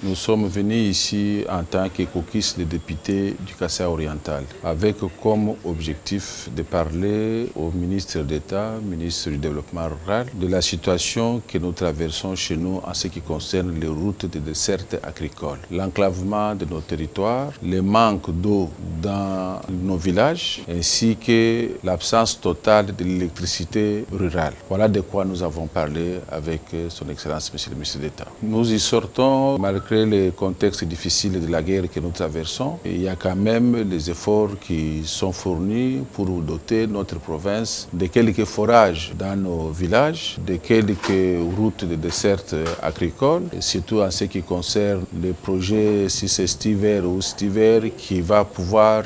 Nous sommes venus ici en tant que caucus de députés du Kasaï oriental, avec comme objectif de parler au ministre d'État, ministre du Développement rural, de la situation que nous traversons chez nous en ce qui concerne les routes de dessert agricole, l'enclavement de nos territoires, le manque d'eau dans nos villages, ainsi que l'absence totale de l'électricité rurale. Voilà de quoi nous avons parlé avec son Excellence, Monsieur le ministre d'État. Nous y sortons, malgré le contexte difficile de la guerre que nous traversons, il y a quand même des efforts qui sont fournis pour doter notre province de quelques forages dans nos villages, de quelques routes de dessert agricole, et surtout en ce qui concerne les projets, si c'est Stiver ou Stiver, qui va pouvoir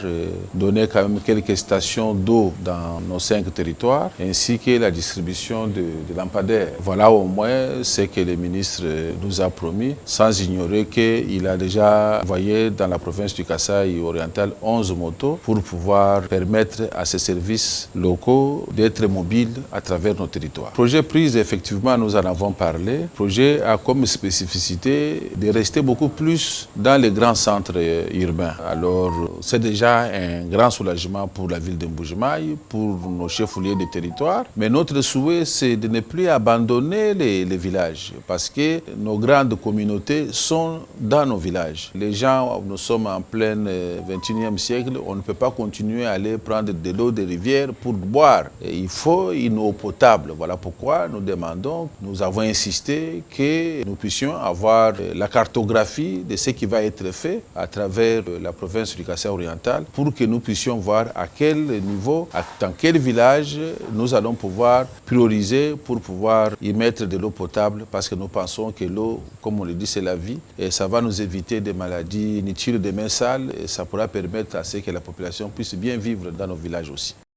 donner quand même quelques stations d'eau dans nos 5 territoires, ainsi que la distribution de lampadaires. Voilà au moins ce que le ministre nous a promis, sans ignorer qu'il a déjà envoyé dans la province du Kasaï oriental 11 motos pour pouvoir permettre à ces services locaux d'être mobiles à travers nos territoires. Projet prise, effectivement, nous en avons parlé. Le projet a comme spécificité de rester beaucoup plus dans les grands centres urbains. Alors, c'est déjà un grand soulagement pour la ville de Mbuji-Mayi, pour nos chefs-lieux de territoire. Mais notre souhait, c'est de ne plus abandonner les villages, parce que nos grandes communautés sont dans nos villages. Les gens, nous sommes en plein 21e siècle, on ne peut pas continuer à aller prendre de l'eau des rivières pour boire. Et il faut une eau potable. Voilà pourquoi nous demandons, nous avons insisté que nous puissions avoir la cartographie de ce qui va être fait à travers la province du Kasaï oriental pour que nous puissions voir à quel niveau, dans quel village nous allons pouvoir prioriser pour pouvoir y mettre de l'eau potable, parce que nous pensons que l'eau, comme on le dit, c'est la vie et ça va nous éviter des maladies inutiles, des mains sales, et ça pourra permettre à ce que la population puisse bien vivre dans nos villages aussi.